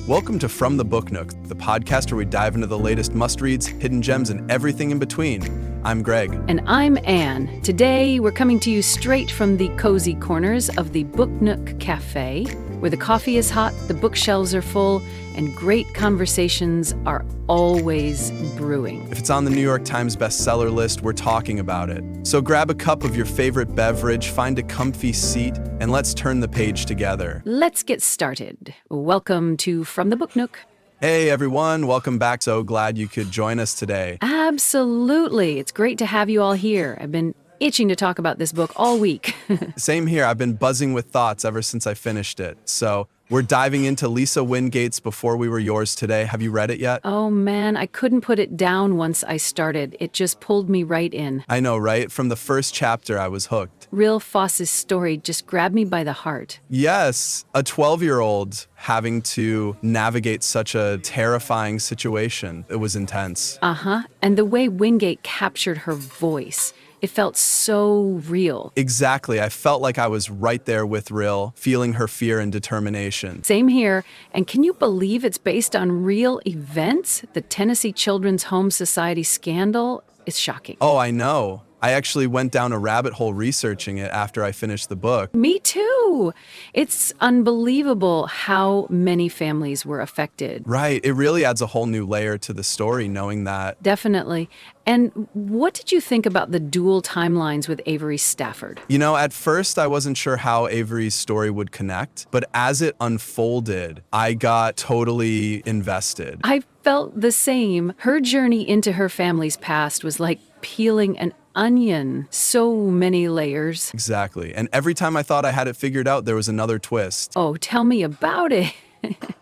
Welcome to From the Book Nook, the podcast where we dive into the latest must-reads, hidden gems, and everything in between. I'm Greg. And I'm Anne. Today, we're coming to you straight from the cozy corners of the Book Nook Cafe, where the coffee is hot, the bookshelves are full, and great conversations are always brewing. If it's on the New York Times bestseller list, we're talking about it. So grab a cup of your favorite beverage, find a comfy seat, and let's turn the page together. Let's get started. Welcome to From the Book Nook. Hey everyone, welcome back. So glad you could join us today. Absolutely. It's great to have you all here. I've been itching to talk about this book all week. Same here. I've been buzzing with thoughts ever since I finished it. So we're diving into Lisa Wingate's Before We Were Yours today. Have you read it yet? Oh man, I couldn't put it down once I started. It just pulled me right in. I know, right? From the first chapter, I was hooked. Rill Foss's story just grabbed me by the heart. Yes, a 12-year-old having to navigate such a terrifying situation. It was intense. And the way Wingate captured her voice, it felt so real. Exactly. I felt like I was right there with Rill, feeling her fear and determination. Same here. And can you believe it's based on real events? The Tennessee Children's Home Society scandal is shocking. Oh, I know. I actually went down a rabbit hole researching it after I finished the book. Me too. It's unbelievable how many families were affected. Right. It really adds a whole new layer to the story knowing that. Definitely. And what did you think about the dual timelines with Avery Stafford? You know, at first I wasn't sure how Avery's story would connect, but as it unfolded, I got totally invested. I felt the same. Her journey into her family's past was like peeling an onion. So many layers. Exactly. And every time I thought I had it figured out, there was another twist. Oh, tell me about it.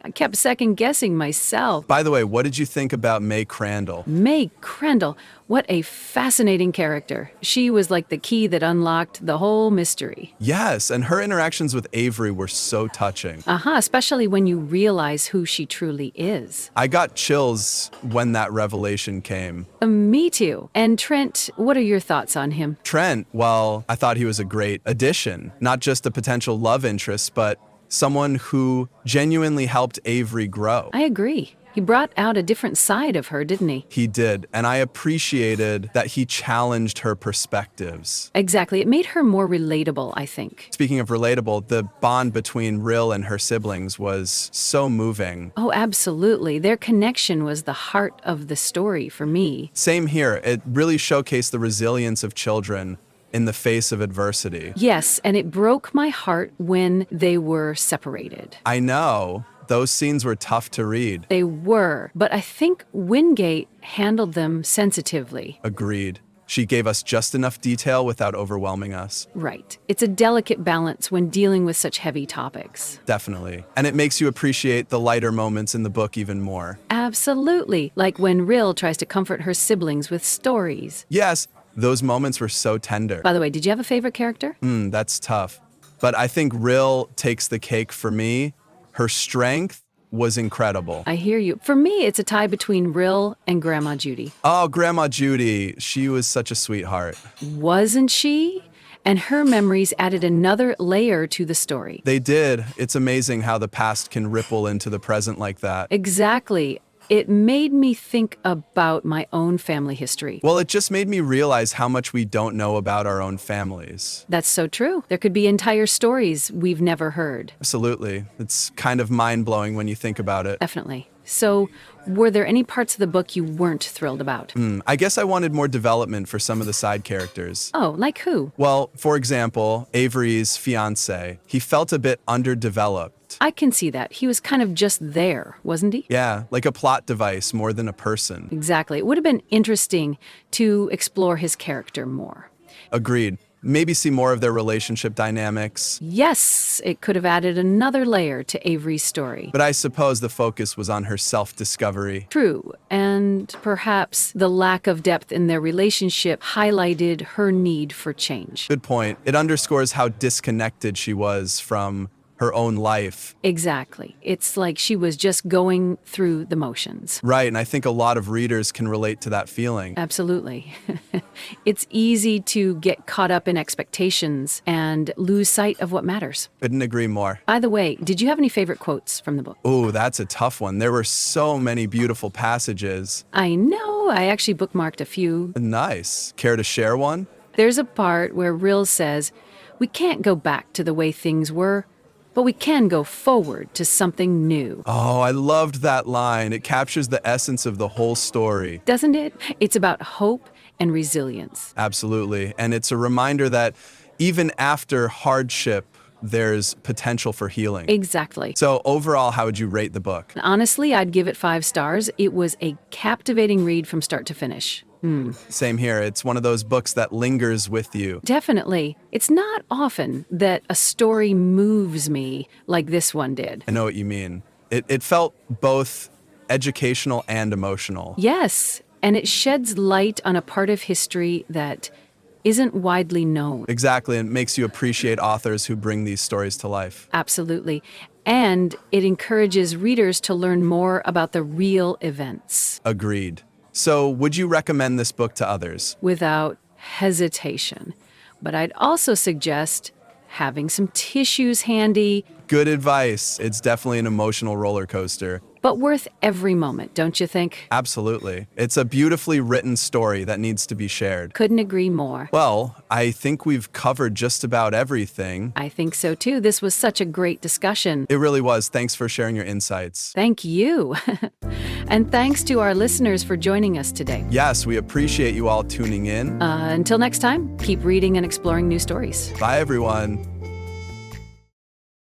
I kept second guessing myself. By the way, what did you think about May Crandall? May Crandall, what a fascinating character. She was like the key that unlocked the whole mystery. Yes, and her interactions with Avery were so touching. Especially when you realize who she truly is. I got chills when that revelation came. Me too. And Trent, what are your thoughts on him? Trent, well, I thought he was a great addition. Not just a potential love interest, but someone who genuinely helped Avery grow. I agree. He brought out a different side of her, didn't he? He did, and I appreciated that he challenged her perspectives. Exactly. It made her more relatable, I think. Speaking of relatable, the bond between Rill and her siblings was so moving. Oh, absolutely. Their connection was the heart of the story for me. Same here. It really showcased the resilience of children in the face of adversity. Yes, and it broke my heart when they were separated. I know. Those scenes were tough to read. They were, but I think Wingate handled them sensitively. Agreed. She gave us just enough detail without overwhelming us. Right. It's a delicate balance when dealing with such heavy topics. Definitely. And it makes you appreciate the lighter moments in the book even more. Absolutely. Like when Rill tries to comfort her siblings with stories. Yes, those moments were so tender. By the way, did you have a favorite character? That's tough. But I think Rill takes the cake for me. Her strength was incredible. I hear you. For me, it's a tie between Rill and Grandma Judy. Oh, Grandma Judy. She was such a sweetheart. Wasn't she? And her memories added another layer to the story. They did. It's amazing how the past can ripple into the present like that. Exactly. It made me think about my own family history. Well, it just made me realize how much we don't know about our own families. That's so true. There could be entire stories we've never heard. Absolutely. It's kind of mind-blowing when you think about it. Definitely. So, were there any parts of the book you weren't thrilled about? I guess I wanted more development for some of the side characters. Oh, like who? Well, for example, Avery's fiancé. He felt a bit underdeveloped. I can see that. He was kind of just there, wasn't he? Yeah, like a plot device more than a person. Exactly. It would have been interesting to explore his character more. Agreed. Maybe see more of their relationship dynamics. Yes, it could have added another layer to Avery's story. But I suppose the focus was on her self-discovery. True, and perhaps the lack of depth in their relationship highlighted her need for change. Good point. It underscores how disconnected she was from her own life. Exactly. It's like she was just going through the motions. Right, and I think a lot of readers can relate to that feeling. Absolutely. It's easy to get caught up in expectations and lose sight of what matters. Couldn't agree more. By the way, did you have any favorite quotes from the book? Oh, that's a tough one. There were so many beautiful passages. I know, I actually bookmarked a few. Nice. Care to share one? There's a part where Rill says, "We can't go back to the way things were, but we can go forward to something new." Oh, I loved that line. It captures the essence of the whole story. Doesn't it? It's about hope and resilience. Absolutely. And it's a reminder that even after hardship, there's potential for healing. Exactly. So overall, how would you rate the book? Honestly, I'd give it 5 stars. It was a captivating read from start to finish. Same here. It's one of those books that lingers with you. Definitely. It's not often that a story moves me like this one did. I know what you mean. It felt both educational and emotional. Yes, and it sheds light on a part of history that isn't widely known. Exactly, and it makes you appreciate authors who bring these stories to life. Absolutely. And it encourages readers to learn more about the real events. Agreed. So, would you recommend this book to others? Without hesitation. But I'd also suggest having some tissues handy, Good advice. It's definitely an emotional roller coaster. but worth every moment, don't you think? Absolutely. It's a beautifully written story that needs to be shared. Couldn't agree more. Well, I think we've covered just about everything. I think so too. This was such a great discussion. It really was. Thanks for sharing your insights. Thank you. And thanks to our listeners for joining us today. Yes, we appreciate you all tuning in. Until next time, keep reading and exploring new stories. Bye, everyone.